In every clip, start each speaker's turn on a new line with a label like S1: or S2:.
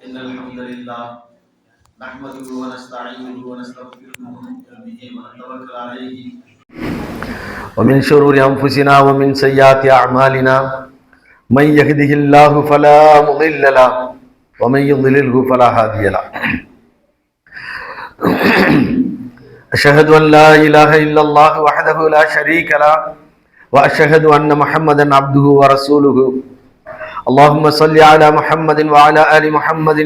S1: إن الحمد لله نحمده ونستعينه ونستغفره ونؤمن به ونتوكل عليه ومن شرور أنفسنا ومن سيئات أعمالنا من يهده الله فلا مضل له ومن يضلله فلا هادي له أشهد أن لا إله إلا الله وحده لا شريك له وأشهد أن محمدا عبده ورسوله اللهم صل على محمد وعلى آل محمد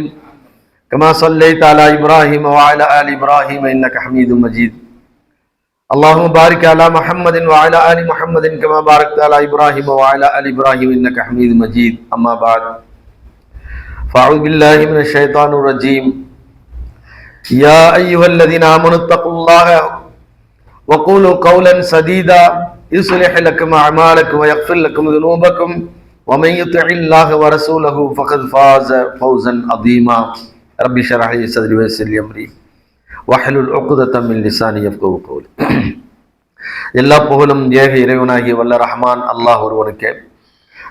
S1: كما صليت على إبراهيم وعلى آل إبراهيم إنك حميد مجيد اللهم بارك على محمد وعلى آل محمد كما باركت على إبراهيم وعلى آل إبراهيم إنك حميد مجيد أما بعد فأعوذ بالله من الشيطان الرجيم يا أيها الذين آمنوا اتقوا الله وقولوا قولا سديدا يصلح لكم أعمالكم ويغفر لكم ذنوبكم ومن يطع الله ورسوله فقد فاز فوزا عظيما رب اشرح لي صدري ويسر لي امري واحلل عقدة من لساني يفقهوا قولي. எல்லா புகழும் ஏக இறைவனாகிய வல்ல ரஹ்மான் அல்லாஹ் ஒருவனுக்கே.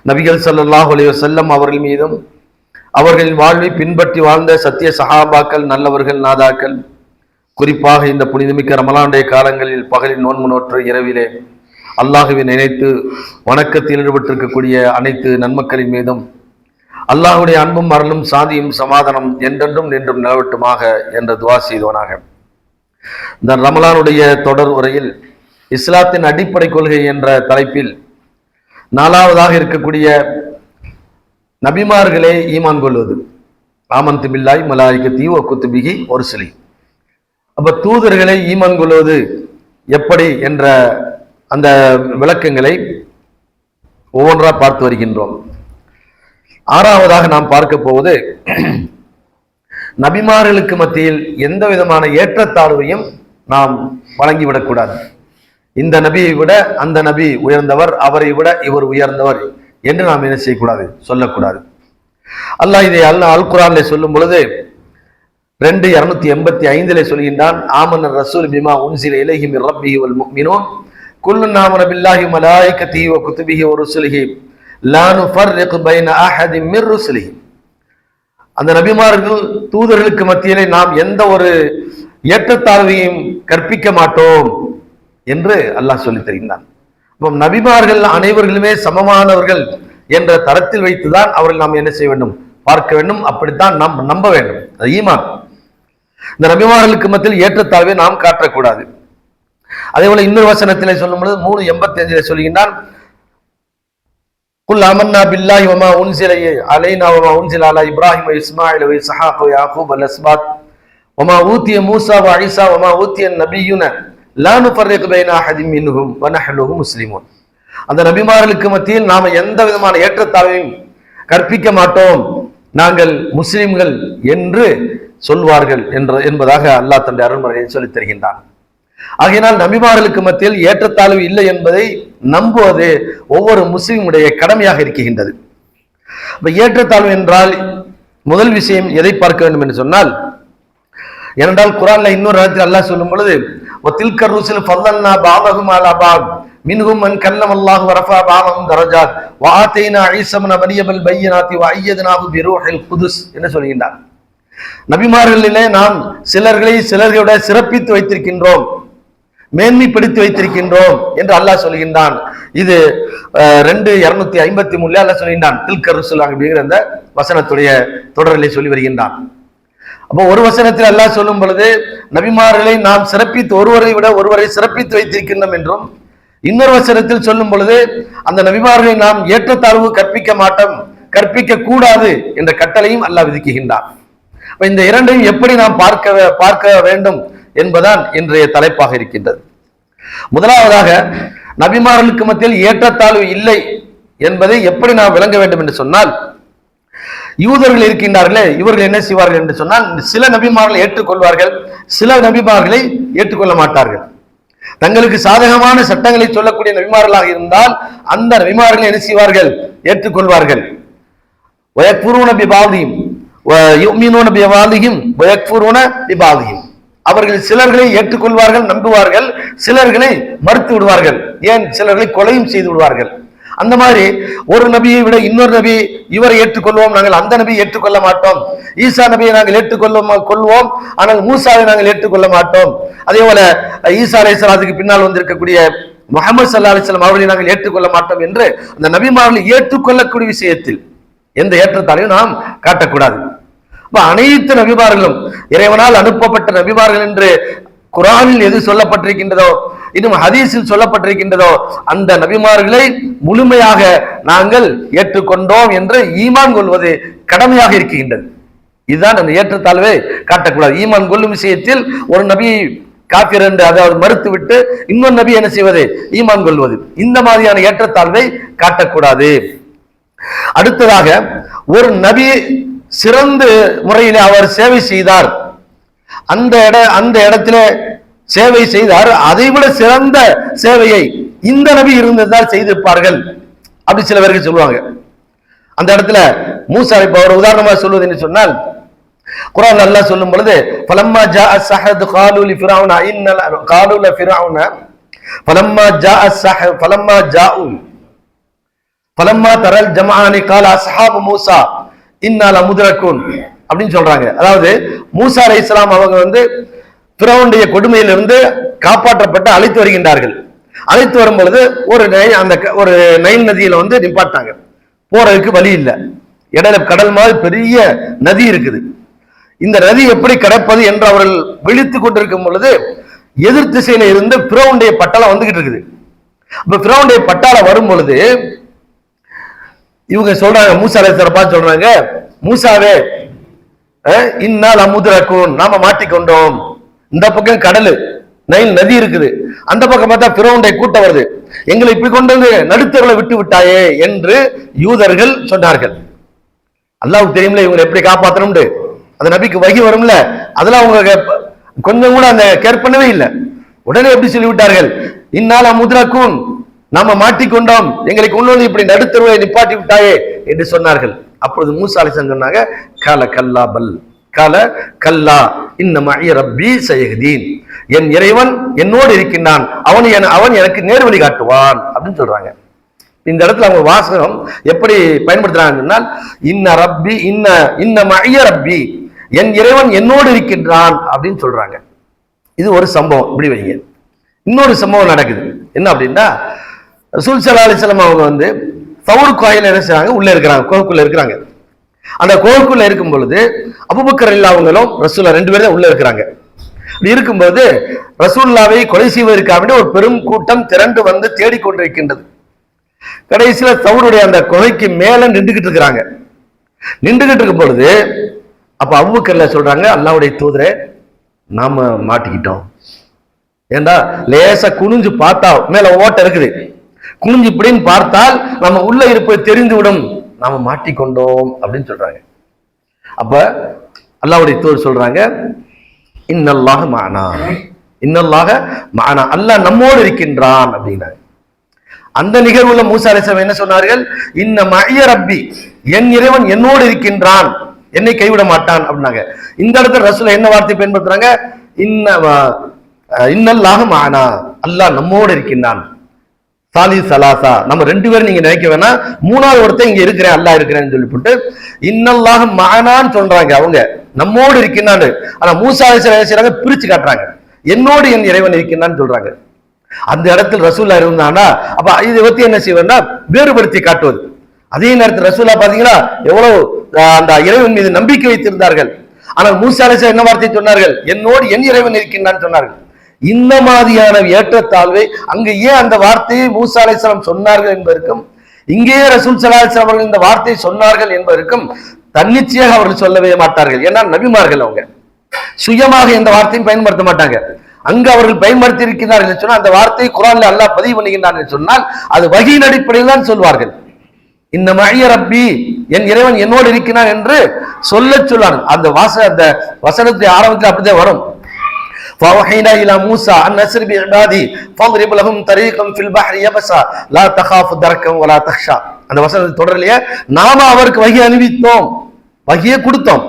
S1: நபிகள் ஸல்லல்லாஹு அலைஹி வஸல்லம் அவர்கள் மீதும் அவர்களின் வாழ்வை பின்பற்றி வாழ்ந்த சத்திய சஹாபாக்கள் நல்லவர்கள் நாதாக்கள், குறிப்பாக இந்த புனிதமிக்க ரமலானுடைய காலங்களில் பகலில் நோன்பு நோற்று இரவிலே அல்லாஹுவை நினைத்து வணக்கத்தில் ஈடுபட்டிருக்கக்கூடிய அனைத்து நன்மக்களின் மீதும் அல்லாஹுடைய அன்பும் அருளும் சாந்தியும் சமாதானம் என்றென்றும் நின்றும் நிலவட்டுமாக என்ற துவா செய்தவனாக இந்த ரமலானுடைய தொடர் உரையில் இஸ்லாத்தின் அடிப்படை கொள்கை என்ற தலைப்பில் நாலாவதாக இருக்கக்கூடிய நபிமார்களே ஈமான் கொள்வது. ஆமன்து பில்லாஹி மலாயிகத்தி வ குதுபிஹி வ ருசுலி. அப்ப தூதர்களை ஈமான் கொள்வது எப்படி என்ற அந்த விளக்கங்களை ஒவ்வொன்றா பார்த்து வருகின்றோம். ஆறாவதாக நாம் பார்க்க போவது நபிமார்களுக்கு மத்தியில் எந்த விதமான ஏற்றத்தாழ்வையும் நாம் வழங்கிவிடக்கூடாது. இந்த நபியை விட அந்த நபி உயர்ந்தவர், அவரை விட இவர் உயர்ந்தவர் என்று நாம் என்ன செய்யக்கூடாது, சொல்லக்கூடாது. அல்லாஹ் இதை அல் குர்ஆனிலே சொல்லும் பொழுது 2:285 சொல்கின்றான். ஆமன ரசூல் பிமா உன்சில இலைஹி மிர் ரப்பிஹி வல் முஃமினூன் குல்லுன் ஆமன பில்லாஹி மலாயிகத்திஹி வ குதுபிஹி வ ருசுலிஹி லா நுஃபர்ரிகு பைன அஹதின் மிர் ருசுலிஹி. அந்த நபிமார்கள் தூதர்களுக்கு மத்தியிலே நாம் எந்த ஒரு ஏற்றத்தாழ்வையும் கற்பிக்க மாட்டோம் என்று அல்லாஹ் சொல்லித் தருகின்றான். நபிமார்கள் அனைவர்களுமே சமமானவர்கள் என்ற தரத்தில் வைத்துதான் அவர்கள் நாம் என்ன செய்ய வேண்டும், பார்க்க வேண்டும். அப்படித்தான் நாம் நம்ப வேண்டும். அது ஈமான். இந்த நபிமார்களுக்கு மத்தியில் ஏற்றத்தாழ்வை நாம் காட்டக்கூடாது. அதே போல இன்னொரு வசனத்திலே சொல்லும் பொழுது 3:85 சொல்கின்றான். குல் ஆமன்னா பில்லாஹி வமா உன்சில அலைனா வமா உன்சில அலா இப்ராஹிம் வ இஸ்மாயில் வ இஸ்ஹாக் வ யாக்கூப் வல் அஸ்பாத் வமா ஊதிய மூசா வ ஈசா வமா ஊதிய நபியுன லா நுஃபர்ரிகு பைன அஹதின் மின்ஹும் வ நஹ்னு முஸ்லிமூன். அந்த நபிமார்களுக்கு மத்தியில் நாம எந்த விதமான ஏற்றத்தாழ்வையும் கற்பிக்க மாட்டோம், நாங்கள் முஸ்லிம்கள் என்று சொல்வார்கள் என்பதாக அல்லாஹ் தன்னுடைய அருள்மறையை சொல்லித் தருகின்றான். ஆகையினால் நபிமார்களுக்கு மத்தியில் ஏற்றத்தாழ்வு இல்லை என்பதை நம்புவது ஒவ்வொரு முஸ்லிமுடைய கடமையாக இருக்கின்றது. ஏற்றத்தாழ்வு என்றால் முதல் விஷயம் எதை பார்க்க வேண்டும் என்று சொன்னால், ஏனென்றால் குர்ஆன்ல இன்னொரு இடத்தில் அல்லாஹ் சொல்லும் பொழுது வதில்க ருசுல் ஃபல்லல்னா பஅதஹும் அலா பஅத் மின்ஹும் மன் கல்லமல்லாஹு வ ரஃபஅ பஅதஹும் தரஜாத் வ ஆதைனா ஈஸா இப்ன மரியமல் பையினாத்தி வ அய்யத்னாஹு பிரூஹில் குதுஸ் என்று சொல்கின்றார். நபிமார்களிலே நாம் சிலர்களை விட சிறப்பித்து வைத்திருக்கின்றோம், மேன்மைப்படுத்தி வைத்திருக்கின்றோம் என்று அல்லாஹ் சொல்கின்றான். இது 2:253 அல்லாஹ் சொல்கின்றான். தில்க ருசுல் அப்படிங்கிற அந்த வசனத்துடைய தொடரிலே சொல்லி வருகின்றான். அப்போ ஒரு வசனத்தில் அல்லாஹ் சொல்லும் பொழுது நபிமார்களை நாம் சிறப்பித்து ஒருவரை விட ஒருவரை சிறப்பித்து வைத்திருக்கின்றோம் என்றும், இன்னொரு வசனத்தில் சொல்லும் பொழுது அந்த நபிமார்களை நாம் ஏற்றத்தாழ்வு கற்பிக்க மாட்டோம், கற்பிக்க கூடாது என்ற கட்டளையும் அல்லாஹ் விதிக்கின்றான். இந்த இரண்டையும் எப்படி நாம் பார்க்க வேண்டும் என்பதுதான் இன்றைய தலைப்பாக இருக்கின்றது. முதலாவதாக நபிமார்களுக்கு மத்தியில் ஏற்றத்தாழ்வு இல்லை என்பதை எப்படி நாம் விளங்க வேண்டும் என்று சொன்னால், யூதர்கள் இருக்கின்றார்களே, இவர்கள் என்ன செய்வார்கள் என்று சொன்னால், சில நபிமார்களை ஏற்றுக்கொள்வார்கள், சில நபிமார்களை ஏற்றுக்கொள்ள மாட்டார்கள். தங்களுக்கு சாதகமான சட்டங்களை சொல்லக்கூடிய நபிமார்களாக இருந்தால் அந்த நபிமார்களை என்ன செய்வார்கள், ஏற்றுக்கொள்வார்கள். அவர்கள் சிலர்களை ஏற்றுக்கொள்வார்கள், நம்புவார்கள், சிலர்களை மறுத்து விடுவார்கள், ஏன் சிலர்களை கொலையும் செய்து விடுவார்கள். அந்த மாதிரி ஒரு நபியை விட இன்னொரு நபி இவரை ஏற்றுக்கொள்வோம், நாங்கள் அந்த நபியை ஏற்றுக்கொள்ள மாட்டோம். ஈசா நபியை நாங்கள் கொள்வோம், ஆனால் மூசாவை நாங்கள் ஏற்றுக்கொள்ள மாட்டோம். அதே போல ஈசா அலைஹிஸ்ஸலாத்துக்கு பின்னால் வந்திருக்கக்கூடிய முஹம்மது ஸல்லல்லாஹு அலைஹி வஸல்லம் அவர்களை நாங்கள் ஏற்றுக்கொள்ள மாட்டோம் என்று அந்த நபிமார்களை ஏற்றுக்கொள்ளக்கூடிய விஷயத்தில் எந்த ஏற்றத்தாலையும் நாம் காட்டக்கூடாது. அனைத்து நபிமார்களும் இறைவனால் அனுப்பப்பட்ட நபிமார்கள் என்று குர்ஆனில் எது சொல்லப்பட்டிருக்கின்றதோ, இன்னும் ஹதீஸில் சொல்லப்பட்டிருக்கின்றதோ, அந்த நபிமார்களை முழுமையாக நாங்கள் ஏற்றுக்கொண்டோம் என்று ஈமான் கொள்வது கடமையாக இருக்கின்றது. இதுதான் அந்த ஏற்றத்தாழ்வை காட்டக்கூடாது. ஈமான் கொள்ளும் விஷயத்தில் ஒரு நபி காஃபிர் என்று அதாவது மறுத்துவிட்டு இன்னொரு நபி என்ன செய்வது, ஈமான் கொள்வது, இந்த மாதிரியான ஏற்றத்தாழ்வை காட்டக்கூடாது. அடுத்ததாக ஒரு நபி சிறந்த முறையில் அவர் சேவை செய்தார், அந்த இடத்துல சேவை செய்தார், அதைவிட சிறந்த சேவையை இந்த நபி இருந்ததால் செய்திருப்பார்கள் அப்படி சில பேருக்கு சொல்லுவாங்க. அந்த இடத்துல மூசா இப்ப ஒரு உதாரணமா சொல்வது என்று சொன்னால், குர்ஆன் அல்லாஹ் சொல்லும் பொழுது ஃபலம்மா ஜாஅ ஸஹது காலு லி ஃபிரௌன இன்னல் காலு ல ஃபிரௌன ஃபலம்மா ஜாஅ ஸஹ ஃபலம்மா ஜாஉ ஃபலம்மா தரல் ஜமாஅனி கால அஸ்ஹாபு மூசா இன்னா லமுத்ரகுன் அப்படின்னு சொல்றாங்க. அதாவது மூசா அலைஹிஸ்ஸலாம் அவங்க ஃபிரௌனுடைய கொடுமையிலிருந்து காப்பாற்றப்பட்டு அழைத்து வருகின்றார்கள். அழைத்து வரும் பொழுது ஒரு நைல் நதியில நிப்பாட்டாங்க. போறதுக்கு வழி இல்லை, இடையில கடல் மாதிரி பெரிய நதி இருக்குது. இந்த நதி எப்படி கடப்பது என்று அவர்கள் விழித்துக் கொண்டிருக்கும் பொழுது எதிர் திசையில இருந்து ஃபிரௌனுடைய பட்டாளம் வந்துகிட்டு இருக்குது. அப்ப ஃபிரௌனுடைய பட்டாளம் வரும் பொழுது இவங்க சொல்றாங்க, மூசா அலைஹிஸ்ஸலாம் பார்த்து சொல்றாங்க, மூசாவே இன்னால் அமுத்ரகுன், நாம மாட்டிக்கொண்டோம். இந்த பக்கம் கடல் நைல் நதி இருக்குது, அந்த பக்கம் பார்த்தா ஃபிரௌனுடைய கூட்டம் வருது, எங்களை இப்படி கொண்டு நடுத்தர்களை விட்டு விட்டாயே என்று யூதர்கள் சொன்னார்கள். அல்லாஹ்வுக்கு தெரியும்ல இவங்களை எப்படி காப்பாற்றணும்னு. அந்த நபிக்கு வகி வரும்ல, அதெல்லாம் அவங்க கொஞ்சம் கூட அந்த கேர் பண்ணவே இல்லை. உடனே எப்படி சொல்லிவிட்டார்கள், இன்னால் அமுத்ரகுன், நாம மாட்டிக்கொண்டோம், எங்களை கொண்டு வந்து இப்படி நடுத்தருவை நிப்பாட்டி விட்டாயே என்று சொன்னார்கள். அப்பொழுது மூசா அலைஹிஸ்ஸலாம் சொன்னாங்க, கால கல்லா பல் கால கல்லா இன்ன மஇ ரப்பி சயஹ்தீன், என் இறைவன் என்னோடு இருக்கின்றான், அவன் எனக்கு நேர்வழி காட்டுவான் அப்படின்னு சொல்றாங்க. இந்த இடத்துல அவங்க வாசகம் எப்படி பயன்படுத்துறாங்க சொன்னால், இன்ன ரப்பி இன்ன மஇ ரப்பி, என் இறைவன் என்னோடு இருக்கின்றான் அப்படின்னு சொல்றாங்க. இது ஒரு சம்பவம். இப்படி வைங்க. இன்னொரு சம்பவம் நடக்குது. என்ன அப்படின்னா, ரசூல் ஸல்லல்லாஹு அலைஹி வஸல்லம் அவங்க தௌர் கோயில என்ன செய்றாங்க, உள்ள இருக்கிறாங்க, கோவுக்குள்ள இருக்கிறாங்க. அந்த கோவுக்குள்ள இருக்கும் பொழுது அபூபக்கர் அவங்களும் ரசூல்லா ரெண்டு பேரும் தான் உள்ள இருக்கிறாங்க. இருக்கும்போது ரசூலுல்லாவை கொலை செய்வதற்காக ஒரு பெரும் கூட்டம் திரண்டு தேடிக்கொண்டிருக்கின்றது. கடைசியில தௌருடைய அந்த குகைக்கு மேல நின்றுகிட்டு இருக்கிறாங்க. நின்றுகிட்டு இருக்கும் பொழுது அப்ப அபூபக்கர் சொல்றாங்க, அல்லாஹ்வுடைய தூதரே, நாம மாட்டிக்கிட்டோம். ஏண்டா லேசா குனிஞ்சு பார்த்தா மேல ஓட்ட இருக்குது, குனிஞ்சு இப்படின்னு பார்த்தால் நம்ம உள்ள இருப்பது தெரிந்து விடும், நாம மாட்டிக்கொண்டோம் அப்படின்னு சொல்றாங்க. அப்ப அல்லாஹ்வுடைய தூதர் சொல்றாங்க, இன்னல்லாஹ மஅனா, இன்னல்லாஹ மஅனா, அல்லாஹ் நம்மோடு இருக்கின்றான் அப்படின்னாங்க. அந்த நிகழ்வுல மூசா அலைஹிஸ்ஸலாம் என்ன சொன்னார்கள், இன்ன மஇய ரப்பி, என் இறைவன் என்னோடு இருக்கின்றான், என்னை கைவிட மாட்டான் அப்படின்னாங்க. இந்த இடத்துல ரசூல் என்ன வார்த்தை பயன்படுத்துறாங்க, இன்னல்லாஹ மஅனா, அல்லாஹ் நம்மோடு இருக்கின்றான். சாலி சலாசா, நம்ம ரெண்டு பேரும் நீங்க நினைக்க வேணாம், மூணாவது ஒருத்தர் இங்க இருக்கிறேன், அல்லாஹ் இருக்கிறேன்னு சொல்லிவிட்டு இன்னல்லாஹ மஅனான்னு சொல்றாங்க. அவங்க நம்மோடு இருக்கின்றான். ஆனா மூசா அலைஹிஸ்ஸலாம் பிரிச்சு காட்டுறாங்க, என்னோடு என் இறைவன் இருக்கின்றான்னு சொல்றாங்க. அந்த இடத்துல ரசூல்லா இருந்தானா அப்ப இதை பத்தி என்ன செய்வேன்னா வேறுபடுத்தி காட்டுவது. அதே நேரத்தில் ரசூல்லா பாத்தீங்கன்னா எவ்வளவு அந்த இறைவன் மீது நம்பிக்கை வைத்திருந்தார்கள். ஆனால் மூசா அலைஹிஸ்ஸலாம் என்ன வார்த்தை சொன்னார்கள், என்னோடு என் இறைவன் இருக்கின்றான்னு சொன்னார்கள். இந்த மாதிரியான ஏற்றத்தாழ்வை அங்கு ஏன் அந்த வார்த்தையை மூசா அலைஹிஸ்ஸலாம் சொன்னார்கள் என்பதற்கும், இங்கேயே ரசூல் ஸல்லல்லாஹு அலைஹி வஸல்லம் இந்த வார்த்தையை சொன்னார்கள் என்பதற்கும் தன்னிச்சையாக அவர்கள் சொல்லவே மாட்டார்கள். ஏன்னா நபிமார்கள் அவங்க சுயமாக இந்த வார்த்தையும் பயன்படுத்த மாட்டாங்க. அங்கு அவர்கள் பயன்படுத்தி இருக்கிறார்கள் சொன்னால் அந்த வார்த்தை குர்ஆன்ல அல்லாஹ் பதிவு பண்ணுகின்றான் சொன்னால் அது வஹீயின் அடிப்படையில் தான் சொல்வார்கள். இன்ன மஇய ரப்பி, என் இறைவன் என்னோடு இருக்கிறான் என்று சொல்லுவாங்க. அந்த வசனத்தை ஆரம்பத்தில் அப்படிதான் வரும். فَأَوْحَيْنَا إِلَى مُوسَى أَنْ أَسْرِ بِعِبَادِي فَاضْرِبْ لَهُمْ طَرِيقًا فِي الْبَحْرِ يَبَسًا لَا تَخَافُ دَرَكًا وَلَا تَخْشَى. அந்த வசனத்தை தொடரலையே நாம அவருக்கு வஹி அனுப்பித்தோம், வஹியை கொடுத்தோம்,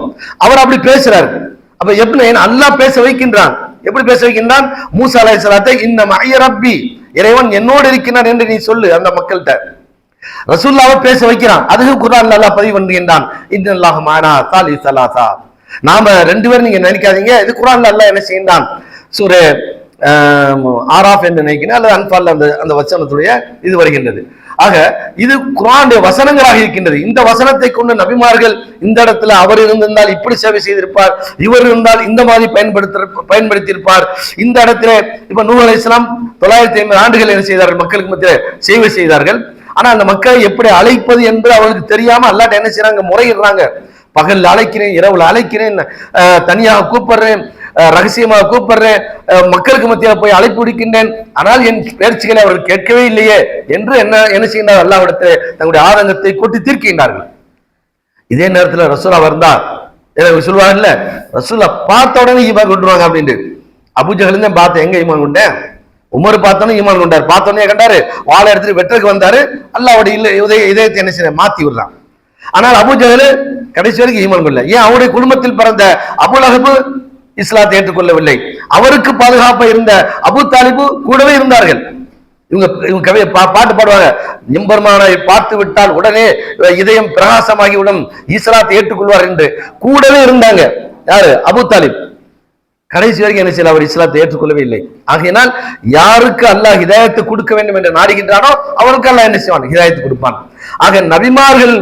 S1: அவர் அப்படி பேசுறாரு. அப்ப எப்படி அல்லாஹ் பேச வைக்கின்றான், எப்படி பேச வைக்கின்றான், மூசா அலைஹிஸ்ஸலாத்தை இன்ன மஇய ரப்பி, இறைவன் என்னோடு இருக்கிறான் என்று நீ சொல்லு அந்த மக்கள்கிட்ட. ரசூலுல்லாஹ்வை பேச வைக்கிறான். அதுக்கு குர்ஆன்ல அல்லாஹ் பதிவு பண்ணுகின்றான், இன்னல்லாஹு மஅனா சாலி ஸலாஸா. நாம ரெண்டு பேரும் நீங்க நினைக்காதீங்க. இது குர்ஆன்ல அல்லாஹ் என்ன செய்கின்றான், சூரா ஆராஃப் என்று நினைக்கிறேன் அல்லது அன்பால் அந்த வசனத்துடைய இது வருகின்றது. ஆக இது குர்ஆனுடைய வசனங்களாக இருக்கின்றது. இந்த வசனத்தை கொண்டு நபிமார்கள் இந்த இடத்துல அவர் இருந்திருந்தால் இப்படி சேவை செய்திருப்பார், இவர் இருந்தால் இந்த மாதிரி பயன்படுத்தியிருப்பார். இந்த இடத்துல இப்ப நூஹ் அலைஹிஸ்ஸலாம் 950 ஆண்டுகள் என்ன செய்தார்கள், மக்களுக்கு மத்தியில் சேவை செய்தார்கள். ஆனா அந்த மக்களை எப்படி அழைப்பது என்பது அவர்களுக்கு தெரியாம அல்லாஹ் என்ன செய்யறாங்க, முறையிடுறாங்க. பகல்ல அழைக்கிறேன், இரவுல அழைக்கிறேன், தனியாக கூப்பிடுறேன், ரகசியமாக கூப்பிடுறேன், மக்களுக்கு மத்தியில் போய் அழைப்பு விடுக்கின்றேன், ஆனால் என் பேச்சுக்களை அவர்கள் கேட்கவே இல்லையே என்று என்ன செய்கின்றார், அல்லாஹ்விடத்தை தங்களுடைய ஆதங்கத்தை கொட்டி தீர்க்கின்றார்கள். இதே நேரத்தில் ரசூலா வந்தார், சொல்லுவாங்கல்ல, ரசூலா பார்த்த உடனே ஈமான் கொண்டுருவாங்க அப்படின்ட்டு. அபூஜஹல் தான் பார்த்து எங்க ஈமான் கொண்டேன், உமர் பார்த்தோன்னே ஈமான் கொண்டார். பார்த்தோன்னே கண்டாரு, வாழை எடுத்துட்டு வெற்றக்கு வந்தாரு, அல்லாஹ்வுடைய இதயத்தை என்ன செய்ய மாத்தி விடுறான். ஆனால் அபூஜஹல் கடைசி வரைக்கும் ஈமான் கொள்ள. ஏன், அவருடைய குடும்பத்தில் பிறந்த அபூ லஹப் இஸ்லாத்தை ஏற்றுக்கொள்ளவில்லை. அவருக்கு பாதுகாப்பா இருந்த அபூ தாலிபு கூடவே இருந்தார்கள். இவங்க கவிதை பாட்டு பாடுவாங்க, எம்பெருமானை பார்த்து விட்டால் உடனே இதயம் பிரகாசமாகிவிடும், இஸ்லாத்தை ஏற்றுக்கொள்வார் என்று கூடவே இருந்தாங்க. யாரு, அபூ தாலிப். கடைசி வரைக்கும் என்ன செய்யல, அவர் இஸ்லாத்தை ஏற்றுக்கொள்ளவே இல்லை. ஆகையினால் யாருக்கு அல்லாஹ் ஹிதாயத்தை கொடுக்க வேண்டும் என்று நாடுகின்றானோ அவருக்கு அல்லாஹ் என்ன செய்வான், ஹிதாயத்தை கொடுப்பான். ஆக நபிமார்கள்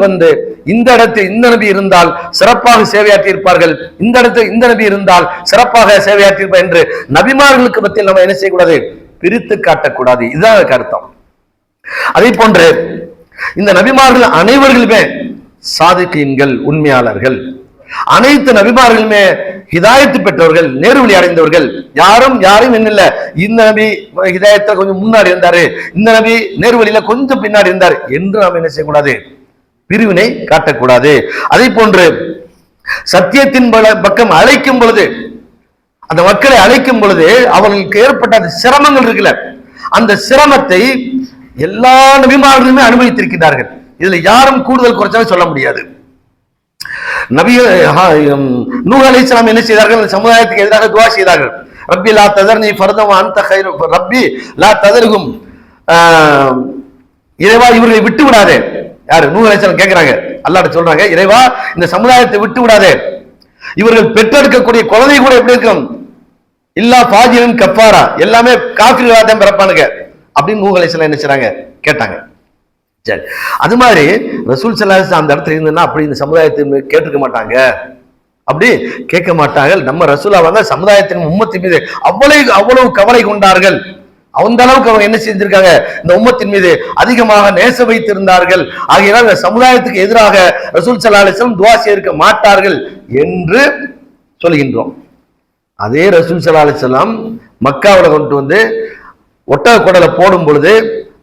S1: இந்த இடத்தில் இந்த நபி இருந்தால் சிறப்பாக சேவையாற்றி இருப்பார்கள், இந்த இடத்தில் இந்த நபி இருந்தால் சிறப்பாக சேவையாற்றி இருப்பார் என்று நபிமார்களுக்கு மத்தியில் நம்ம என்ன செய்யக்கூடாது, பிரித்து காட்டக்கூடாது. இதுதான் கருத்தம். அதே போன்று இந்த நபிமார்கள் அனைவர்களுமே சாதிகீன்கள், உண்மையாளர்கள். அனைத்து நபிமார்களுமே ஹிதாயத்து பெற்றவர்கள், நேர்வழி அடைந்தவர்கள். யாரும் என்ன இல்ல, இந்த நபி ஹிதாயத்துல கொஞ்சம் முன்னாடி இருந்தாரு, இந்த நபி நேர்வழியில கொஞ்சம் பின்னாடி இருந்தார் என்று நாம் என்ன செய்யக்கூடாது, பிரிவினை காட்டக்கூடாது. அதே போன்று சத்தியத்தின் பக்கம் அழைக்கும் பொழுது, அந்த மக்களை அழைக்கும் பொழுது அவர்களுக்கு ஏற்பட்ட அந்த சிரமங்கள் இருக்குல்ல, அந்த சிரமத்தை எல்லா நபிமார்களுமே அனுபவித்திருக்கிறார்கள். இதுல யாரும் கூடுதல் குறைச்சாலும் சொல்ல முடியாது. நூஹ் அலைஹிஸ்ஸலாம் என்ன செய்தார்கள், சமுதாயத்துக்கு எதிராக துஆ செய்தார்கள். ரப்பி லா ததர்னி ஃபர்தன் வ அன்த கைரு ரப்பி லா ததர்ஹும், இறைவா இவர்களை விட்டு விடாதே. யாரு, நூஹ் அலைஹிஸ்ஸலாம் கேட்கிறாங்க, அல்லாஹ்ட்ட சொல்றாங்க, இறைவா இந்த சமுதாயத்தை விட்டு விடாதே, இவர்கள் பெற்றெடுக்கக்கூடிய குழந்தை கூட எப்படி இருக்கும், இல்லா ஃபாஜிரன் கஃபாரா, எல்லாமே காஃபிர்களாக தான் பிறப்பானுங்க அப்படின்னு நூஹ் அலைஹிஸ்ஸலாம் என்ன செய்றாங்க, கேட்டாங்க. சரி, அது மாதிரி ரசூல் ஸல்லல்லாஹு அலைஹி வஸல்லம் அந்த இடத்துல இருந்ததுன்னா அப்படி இந்த சமுதாயத்தை கேட்டுக்க மாட்டாங்க, அப்படி கேட்க மாட்டார்கள். நம்ம ரசூலா வந்தா சமுதாயத்தின் உம்மத்தின் மீது அவ்வளவு கவலை கொண்டார்கள். அந்த அளவுக்கு அவங்க என்ன செஞ்சிருக்காங்க, இந்த உம்மத்தின் மீது அதிகமாக நேச வைத்திருந்தார்கள். ஆகையால் இந்த சமுதாயத்துக்கு எதிராக ரசூல் ஸல்லல்லாஹு அலைஹி வஸல்லம் துஆ செய்திருக்க மாட்டார்கள் என்று சொல்கின்றோம். அதே ரசூல் ஸல்லல்லாஹு அலைஹி வஸல்லம் மக்காவில் கொண்டு வந்து ஒட்டக குடலை போடும் பொழுது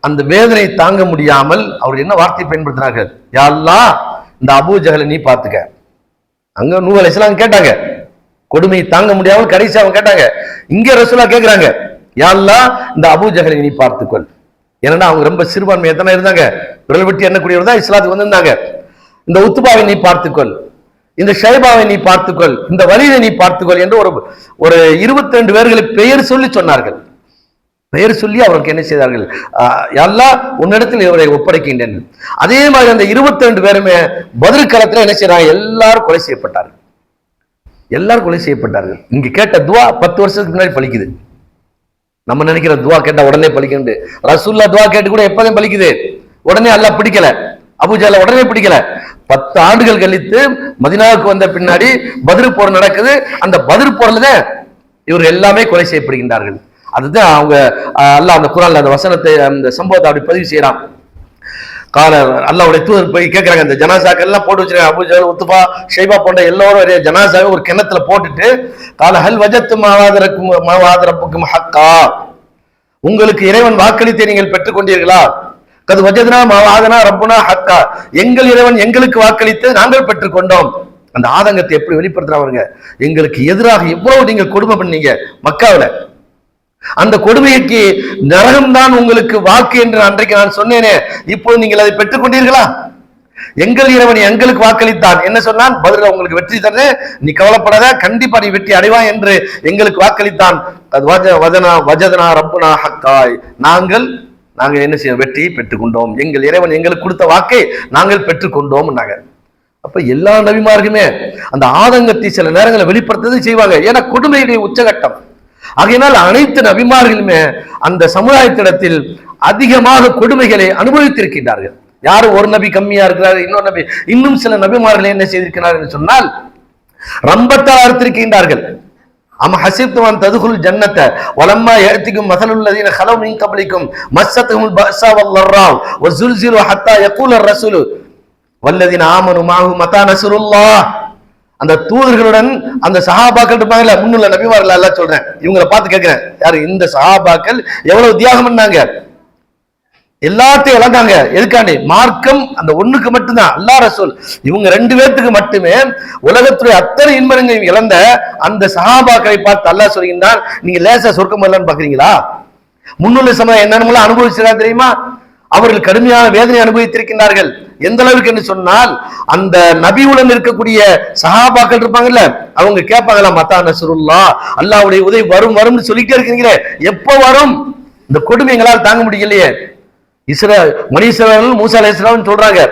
S1: அந்த வேதனை தாங்க முடியாமல் அவர் என்ன வார்த்தை பயன்படுத்தினார்கள், யா அல்லாஹ் இந்த அபூஜஹலை நீ பார்த்துக்க. அங்க நூஹ் அலைஹிஸ்ஸலாம் கேட்டாங்க, கொடுமை தாங்க முடியாமல் கடைசி அவங்க கேட்டாங்க. இங்க ரசூலா கேட்கிறாங்க, யா அல்லாஹ் இந்த அபூஜஹலை நீ பார்த்துக்கொள். ஏன்னா அவங்க ரொம்ப சிறுபான்மையா தானே இருந்தாங்க, விரல் விட்டு எண்ணக்கூடியவர் தான் இஸ்லாத்துக்கு வந்திருந்தாங்க. இந்த உத்துபாவை நீ பார்த்துக்கொள், இந்த ஷைபாவை நீ பார்த்துக்கொள், இந்த வலிதை நீ பார்த்துக்கொள் என்று ஒரு 22 பேர்களை பெயர் சொல்லி சொன்னார்கள். பெயர் சொல்லி அவருக்கு என்ன செய்தார்கள், அல்லாஹ் உன்னிடத்தில் இவரை ஒப்படைக்கின்றேன். அதே மாதிரி அந்த 22 பேருமே பத்ர் களத்துல என்ன செய்யறாங்க, எல்லாரும் கொலை செய்யப்பட்டார்கள். எல்லாரும் கொலை செய்யப்பட்டார்கள். இங்க கேட்ட துவா 10 வருஷத்துக்கு முன்னாடி பலிக்குது. நம்ம நினைக்கிற துவா கேட்டா உடனே பலிக்குது. ரசூல்லா துவா கேட்டு கூட எப்போதும் பலிக்குது. உடனே அல்லாஹ் பிடிக்கல, அபூஜஹலை உடனே பிடிக்கல. 10 ஆண்டுகள் கழித்து மதீனாவுக்கு வந்த பின்னாடி பத்ர் போர் நடக்குது. அந்த பத்ர் போர்ல தான் இவர்கள் எல்லாமே கொலை செய்யப்படுகின்றார்கள். அதுதான் அவங்க அல்லாஹ் அந்த குர்ஆன்ல அந்த வசனத்தை, அந்த சம்பவத்தை அப்படி பதிவு செய்யறான். கால அல்லாஹ்வுடைய தூதர் போய் கேட்கறாங்க, இந்த ஜனாசாக்கள் எல்லாம் போட்டு வச்சிருக்காங்க, அபூஜஹல், உத்பா, ஷைபா போன்ற எல்லோரும் ஜனாசாவை ஒரு கிணத்துல போட்டுட்டு, கால ஹல் வஜத்து மாவாதரப்புக்கும் ஹக்கா, உங்களுக்கு இறைவன் வாக்களித்தை நீங்கள் பெற்றுக் கொண்டீர்களா? கது வஜத்னா மாவாதனா ரப்புனா ஹக்கா, எங்கள் இறைவன் எங்களுக்கு வாக்களித்து நாங்கள் பெற்றுக்கொண்டோம். அந்த ஆதங்கத்தை எப்படி வெளிப்படுத்துறாங்க, எங்களுக்கு எதிராக எவ்வளவு நீங்க கொடுமை பண்ணீங்க மக்காவில, அந்த கொடுமைக்கு நரகம்தான் உங்களுக்கு வாக்கு என்று அன்றைக்கு நான் சொன்னேனே, இப்போது நீங்கள் அதை பெற்றுக் கொண்டீர்களா? எங்கள் இறைவன் எங்களுக்கு வாக்களித்தான், என்ன சொன்னான், பதில் உங்களுக்கு வெற்றி தரேன், நீ கவலைப்படாத, கண்டிப்பா நீ வெற்றி அடைவாய் என்று எங்களுக்கு வாக்களித்தான். வஜதனா ரப்புனா ஹக்காய், நாங்கள் நாங்க என்ன செய்ய வெற்றியை பெற்றுக்கொண்டோம், எங்கள் இறைவன் எங்களுக்கு கொடுத்த வாக்கை நாங்கள் பெற்றுக்கொண்டோம். அப்ப எல்லா நபிமார்களுமே அந்த ஆதங்கத்தை சில நேரங்களில் வெளிப்படுத்தது செய்வாங்க. ஏன்னா கொடுமையுடைய உச்சகட்டம். ஆகையினால் அனைத்து நபிமார்களுமே அந்த சமுதாயத்திடத்தில் அதிகமாக கொடுமைகளை அனுபவித்திருக்கின்றார்கள். யாரும் ஒரு நபி கம்மியா இருக்கிறார், இன்னொரு நபி, இன்னும் சில நபிமார்கள் என்ன செய்திருக்கிறார் என்று சொன்னால் ரம்பத்தால் அறுத்திருக்கின்றார்கள். அம் ஹஸிப்தும் ததுகுல் ஜன்னத வலம்மா யஅதிகும் மஸலுல் லதீன ஹலவ் மின் கப்லிக்கும் மஸ்ஸத்துஹுல் பஅஸா வல் ضرா வஸுல்ஸிலு ஹத்தா யகூல ரசூலு வல்லதீன ஆமனு மஅஹு மதா நஸ்ருல்லாஹ். அந்த தூதர்களுடன் அந்த சஹாபாக்கள் இருப்பாங்கல்ல, முன்னுள்ள நபிமார்கள் எல்லாம் சொல்றேன், இவங்களை பார்த்து கேட்கிறேன், யாரு இந்த சஹாபாக்கள் எவ்வளவு தியாகம் பண்ணாங்க, எல்லாத்தையும் இழந்தாங்க. எதுக்காண்டி? மார்க்கம் அந்த ஒண்ணுக்கு மட்டும்தான். அல்லாஹ் ரசூல் இவங்க ரெண்டு பேர்த்துக்கு மட்டுமே உலகத்துடைய அத்தனை இன்பங்களையும் இழந்த அந்த சஹாபாக்களை பார்த்து அல்லாஹ் சொல்கின்றான், நீங்க லேசா சொர்க்கம் வரலான்னு பாக்குறீங்களா? முன்னுள்ள சமயம் என்னென்னலாம் அனுபவிச்சிருக்கா தெரியுமா? அவர்கள் கடுமையான வேதனை அனுபவித்திருக்கின்றார்கள். எந்த அளவுக்கு என்று சொன்னால் அந்த நபியுடன் இருக்கக்கூடிய சஹாபாக்கள் இருப்பாங்கல்ல, அவங்க கேட்பாங்களா, மத்தா நஸ்ருல்லாஹ், அல்லாஹ்வுடைய உதவி வரும் வரும்னு சொல்லிட்டே இருக்கீங்களே, எப்ப வரும்? இந்த கொடுமை எங்களால் தாங்க முடியலையே. மணி இஸ்ரவேல் மூசா அலைஹிஸ்ஸலாம் சொல்றாங்க,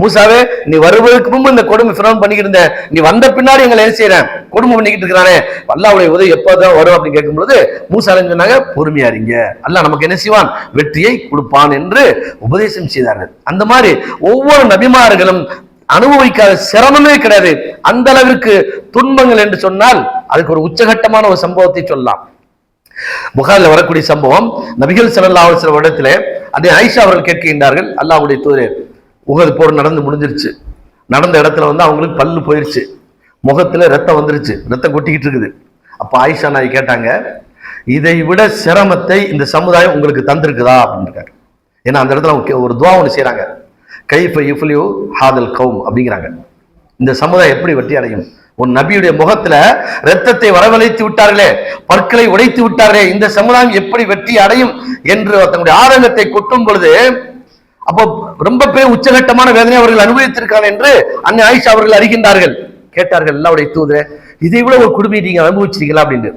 S1: மூசாவே நீ வருவதற்கு முன்பு இந்த கொடுமை ஃபிரௌன் பண்ணிக்கிட்டு இருந்த, நீ வந்த பின்னாடி எங்களை என்ன செய்யறேன், கொடுமை பண்ணிக்கிட்டு இருக்கிறானே, அல்லாஹ்வுடைய உதவி எப்பதான் வரும் அப்படின்னு கேட்கும்போது மூசா சொன்னாங்க, பொறுமையா இருங்க, அல்லாஹ் நமக்கு என்ன செய்வான், வெற்றியை கொடுப்பான் என்று உபதேசம் செய்தார்கள். அந்த மாதிரி ஒவ்வொரு நபிமார்களும் அனுபவிக்காத சிரமமே கிடையாது. அந்த அளவிற்கு துன்பங்கள் என்று சொன்னால் அதுக்கு ஒரு உச்சகட்டமான ஒரு சம்பவத்தை சொல்லலாம். புகாரில் வரக்கூடிய சம்பவம், நபிகள் ஸல்லல்லாஹு அலைஹி வஸல்லம் இடத்திலே அதே ஆயிஷா அவர்கள் கேட்கின்றார்கள், அல்லாஹ்வுடைய தூதரே, உஹது போர் நடந்து முடிஞ்சிருச்சு, நடந்த இடத்துல அவங்களுக்கு பல்லு போயிருச்சு, முகத்துல ரத்தம் வந்துருச்சு, ரத்தம் கொட்டிக்கிட்டு இருக்குது. அப்ப ஆயிஷா நாய் கேட்டாங்க, இதை விட சிரமத்தை இந்த சமுதாயம் உங்களுக்கு தந்திருக்குதா அப்படின்னு இருக்காங்க. ஏன்னா அந்த இடத்துல ஒரு துவா ஒன்று செய்யறாங்க, கைஃப யுஃப்லிஹு ஹாதல் கௌம் அப்படிங்கிறாங்க, இந்த சமுதாயம் எப்படி வெற்றி அடையும்? ஒரு நபியுடைய முகத்துல ரத்தத்தை வரவழைத்து விட்டார்களே, பற்களை உடைத்து விட்டார்களே, இந்த சமுதாயம் எப்படி வெற்றி அடையும் என்று தன்னுடைய ஆதங்கத்தை கொட்டும் பொழுது, அப்போ ரொம்ப பெரிய உச்சகட்டமான வேதனை அவர்கள் அனுபவித்திருக்காங்க என்று அன்னை ஆயிஷா அவர்கள் அறிகின்றார்கள். கேட்டார்கள், அல்லாஹ்வுடைய தூதரே, இதை விட ஒரு கொடுமையை நீங்க அனுபவிச்சிருக்கீங்களா அப்படின்னு.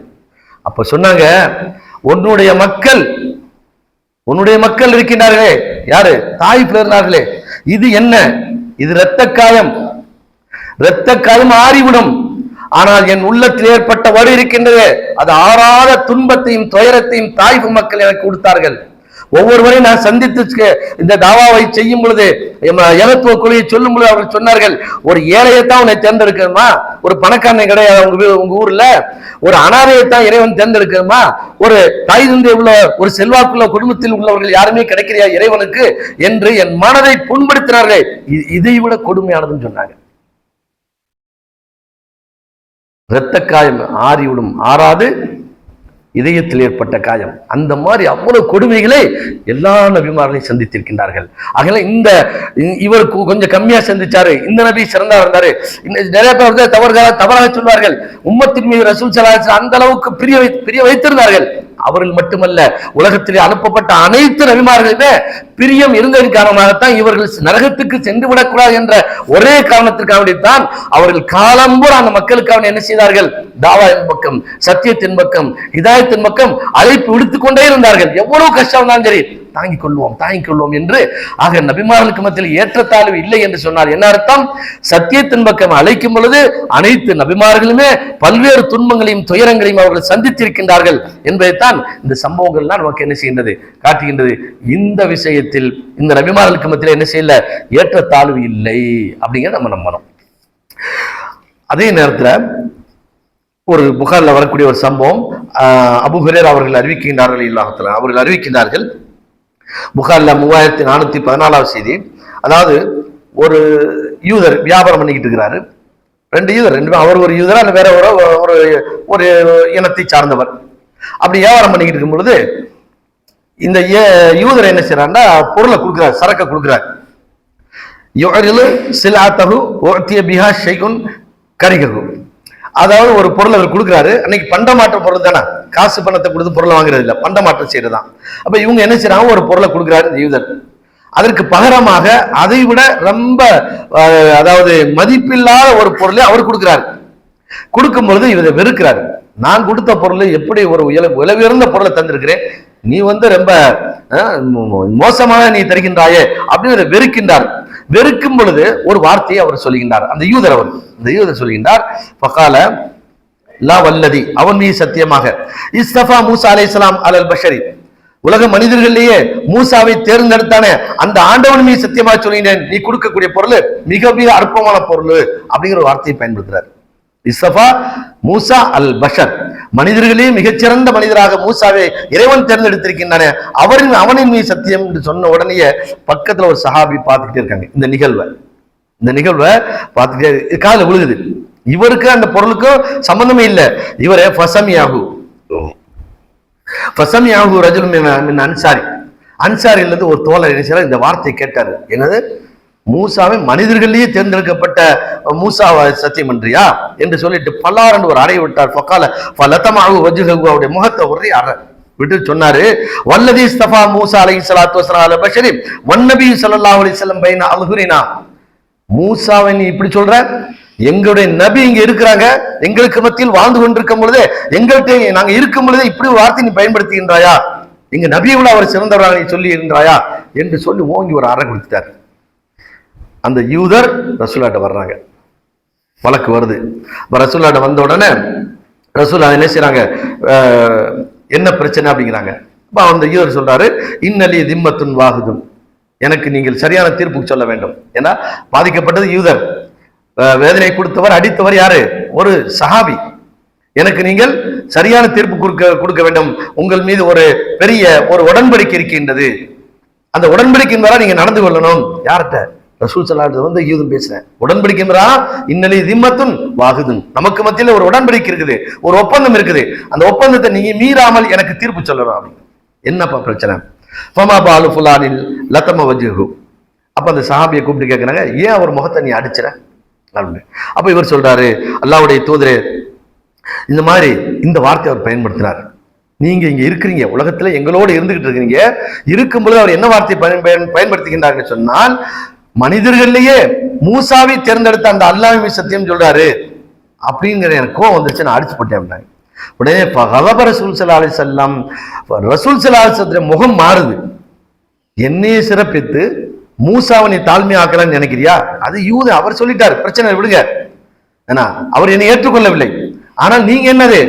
S1: அப்ப சொன்னாங்க, உன்னுடைய மக்கள் இருக்கின்றார்களே, யாரு? தாயிஃப்ல இருந்தார்களே, இது என்ன? இது இரத்த காயம் ஆறிவிடும். ஆனால் என் உள்ளத்தில் ஏற்பட்ட வடு இருக்கின்றது, அது ஆறாத துன்பத்தையும் துயரத்தையும் தாயிஃப் மக்கள் எனக்கு கொடுத்தார்கள். ஒவ்வொருவரையும் நான் சந்தித்து இந்த தாவாவை செய்யும் பொழுது, ஏகத்துவ கொள்கையை சொல்லும் பொழுது அவர்கள் சொன்னார்கள், ஒரு ஏழையைத்தான் உன்னை தேர்ந்தெடுக்கணுமா, ஒரு பணக்காரனை கிடையாது உங்க ஊர்ல, ஒரு அனாதையைத்தான் இறைவன் தேர்ந்தெடுக்கணுமா, ஒரு தாய் தந்தை உள்ள ஒரு செல்வாக்குள்ள குடும்பத்தில் உள்ளவர்கள் யாருமே கிடைக்கிறியா இறைவனுக்கு என்று என் மனதை புண்படுத்தினார்கள். இதை விட கொடுமையானதுன்னு சொன்னாங்க. இரத்த காயம் ஆறிவிடும், ஆறாது இதயத்தில் ஏற்பட்ட காயம். அந்த மாதிரி அவ்வளவு கொடுமைகளை எல்லா நபிமார்களையும் சந்தித்திருக்கின்றார்கள். ஆகல இவர் கொஞ்சம் கம்மியா சந்திச்சாரு, இந்த நபி சிறந்தா இருந்தாரு. நிறைய பேர் தவறாக சொல்வார்கள், உம்மத்தின் மீது ரசூல் ஸல்லல்லாஹு அலைஹி வஸல்லம் அந்த அளவுக்கு பிரிய வைத்திருந்தார்கள். அவர்கள் மட்டுமல்ல, உலகத்திலே அனுப்பப்பட்ட அனைத்து நபிமார்களுமே பிரியம் இருந்ததன் காரணமாகத்தான் இவர்கள் நரகத்துக்கு சென்று விடக்கூடாது என்ற ஒரே காரணத்திற்காகத்தான் அவர்கள் காலம்பூர் அந்த மக்களுக்காக என்ன செய்தார்கள், தாவாவின் பக்கம், சத்தியத்தின் பக்கம், ஹிதாயத்தின் பக்கம் அழைப்பு விடுத்துக் கொண்டே இருந்தார்கள். எவ்வளவு கஷ்டம் தான் சரி, தாங்கிக் கொள்வோம் என்று. ஆக நபிமார்களுக்கு மத்தியில் ஏற்றத்தாழ்வு இல்லை என்று சொன்னால் என்ன அர்த்தம்? சத்தியத்தின் பக்கம் அழைக்கும் பொழுது அனைத்து நபிமார்களுமே பல்வேறு துன்பங்களையும் துயரங்களையும் அவர்கள் சந்தித்திருக்கின்றார்கள் என்பதைத்தான் இந்த சம்பவங்கள்லாம் நமக்கு என்ன செய்கின்றது, காட்டுகின்றது. இந்த விஷயத்தில் இந்த நபிமார்களுக்கு மத்தியில் என்ன செய்யல, ஏற்றத்தாழ்வு இல்லை அப்படிங்கிறத நம்ம நம்பணும். அதே நேரத்தில் ஒரு புகாரில் வரக்கூடிய ஒரு சம்பவம், அபூ ஹுரைரா அவர்கள் அறிவிக்கின்றார்கள், புகார்ல 3414 செய்தி. அதாவது ஒரு யூதர் வியாபாரம் பண்ணிக்கிட்டு இருக்கிறாரு, ரெண்டுமே அவர் ஒரு யூதர், அந்த வேற ஒரு இனத்தை சார்ந்தவர். அப்படி வியாபாரம் பண்ணிக்கிட்டு இருக்கும் பொழுது இந்த யூதர் என்ன செய்யறாருன்னா பொருளை கொடுக்கிறார், சரக்கை கொடுக்கிறார். அதாவது ஒரு பொருள் அவர் கொடுக்குறாரு, அன்னைக்கு பண்டமாற்ற பொருள் தானே, காசு பணத்தை கொடுத்து பொருளை வாங்குறது இல்லை, பண்டமாற்றம் செய்யறதுதான். அப்ப இவங்க என்ன செய்யறாங்க, ஒரு பொருளை கொடுக்குறாரு இந்த யூதர், அதற்கு பகரமாக அதை விட ரொம்ப அதாவது மதிப்பில்லாத ஒரு பொருளை அவர் கொடுக்கிறார். கொடுக்கும் பொழுது இவரை வெறுக்கிறாரு. நான் கொடுத்த பொருள் எப்படி ஒரு விலை உயர்ந்த பொருளை தந்திருக்கிறேன், நீ ரொம்ப மோசமாக நீ தருகின்றாயே அப்படின்னு வெறுக்கின்றார். வெறுக்கும் பொழுது ஒரு வார்த்தையை அவர் சொல்லுகின்றார். அந்த யூதர் சொல்லுகின்றார், ஃபகால லா வல்லதி, அவன் மீது சத்தியமாக, இஸ்தஃபா மூசா அலைஹிஸ்ஸலாம் அலல் பஷரி, உலக மனிதர்களிலேயே மூசாவை தேர்ந்தெடுத்தானே அந்த ஆண்டவன் மீது சத்தியமாக சொல்லுகிறேன், நீ கொடுக்கக்கூடிய பொருள் மிக மிக அற்பமான பொருள் அப்படிங்கிற ஒரு வார்த்தையை பயன்படுத்துறார். இஸ்தஃபா மூசா அல் பஷர், மனிதர்களே மிகச்சிறந்த மனிதராக மூசாவை இறைவன் தேர்ந்தெடுத்திருக்கின்றானே அவனின் மீது சத்தியம் என்று சொன்ன உடனே பக்கத்துல ஒரு சஹாபி பார்த்துக்கிட்டே இருக்காங்க. இந்த நிகழ்வை பார்த்துக்கிட்டே காதுல விழுகுது. இவருக்கு அந்த பொருளுக்கும் சம்பந்தமே இல்லை. இவரே ஃபசமியாகு ரஜுலும் மின் அன்சாரி, அன்சாரியிலிருந்து ஒரு தோழர் என்ன செய்யறார், இந்த வார்த்தையை கேட்டாரு. என்னது, மூசாவை மனிதர்களையே தேர்ந்தெடுக்கப்பட்ட மூசாவை சத்தியம் பண்றியா என்று சொல்லிட்டு பல்லாரண்டு ஒரு அறையை விட்டார். அவருடைய முகத்தை ஒரே அறை விட்டு சொன்னாரு, வல்லதி இஸ்தஃபா மூசா அலைஹிஸ்ஸலாத்து வஸ்ஸலாம் அலா பஷரி வன்னபி ஸல்லல்லாஹு அலைஹி வஸல்லம் பைன அல்ஹுரினா, மூசாவை நீ இப்படி சொல்ற, எங்களுடைய நபி இங்க இருக்கிறாங்க, எங்களுக்கு மத்தியில் வாழ்ந்து கொண்டிருக்கும் பொழுதே, எங்கள்கிட்ட நாங்க இருக்கும் பொழுதே இப்படி ஒரு வார்த்தை நீ பயன்படுத்துகின்றாயா, எங்க நபியை விட அவர் சிறந்தவராக நீ சொல்லி இருக்கின்றாயா என்று சொல்லி ஓங்கி ஒரு அறை கொடுத்துட்டார். அந்த யூதர் ரசூலாட்ட வர்றாங்க, வழக்கு வருது. ரசூலாட்ட வந்த உடனே ரசூலா என்ன செய்யறாங்க, என்ன பிரச்சனை அப்படிங்கிறாங்க. அந்த யூதர் சொல்றாரு, இன்னலி திம்மத்துன் வாகுதுன், எனக்கு நீங்கள் சரியான தீர்ப்பு சொல்ல வேண்டும். ஏன்னா பாதிக்கப்பட்டது யூதர், வேதனை கொடுத்தவர் அடித்தவர் யாரு, ஒரு சஹாபி. எனக்கு நீங்கள் சரியான தீர்ப்பு கொடுக்க வேண்டும். உங்கள் மீது ஒரு பெரிய ஒரு உடன்படிக்கை இருக்கின்றது, அந்த உடன்படிக்கை மேல நீங்க நடந்து கொள்ளணும். யார்கிட்ட, ரசூல் ஸல்லல்லாஹு அலைஹி வஸல்லம் யூதன் பேசுறேன். உடன்படிக்கை மேல இன்னலி திம்மத்துன் வாகுதுன், நமக்கு மத்தியில ஒரு உடன்படிக்கை இருக்குது, ஒரு ஒப்பந்தம் இருக்குது, அந்த ஒப்பந்தத்தை நீங்க மீறாமல் எனக்கு தீர்ப்பு சொல்லணும் அப்படின்னு. என்னப்பா பிரச்சனை, ஃபமா பாலு ஃபுலானில் லதம வஜ்ஹு. அப்ப அந்த சஹாபியை கூப்பிட்டு கேட்கிறாங்க, ஏன் அவர் முகத்தை நீ அடிச்சிட அப்படின்னு. அப்ப இவர் சொல்றாரு, அல்லாஹ்வுடைய தூதரே, இந்த மாதிரி இந்த வார்த்தையை அவர் பயன்படுத்தினார். நீங்க இங்க இருக்கிறீங்க, உலகத்துல எங்களோடு இருந்துகிட்டு இருக்கிறீங்க, இருக்கும்பொழுது அவர் என்ன வார்த்தையை பயன்படுத்துகின்றார்னு சொன்னால், மனிதர்கள்லயே மூசாவை தேர்ந்தெடுத்த அந்த அல்லாஹ்வின் சத்தியம் சொல்றாரு அப்படிங்கிற எனக்கு கோவம் வந்துருச்சு, நான் அடிச்சு போட்டேன். உடனே ரசூல் ஸல்லல்லாஹு அலைஹி வஸல்லம், ரசூல் ஸல்லல்லாஹு அலைஹி வஸல்லம் முகம் மாறுது. என்னையே சிறப்பித்து மூசாவை நீ தாழ்மை ஆக்கலான்னு நினைக்கிறியா, அது யூத, அவர் சொல்லிட்டாரு, பிரச்சனை விடுங்க, ஏன்னா அவர் என்னை ஏற்றுக்கொள்ளவில்லை. ஆனால் நீங்க என்னது,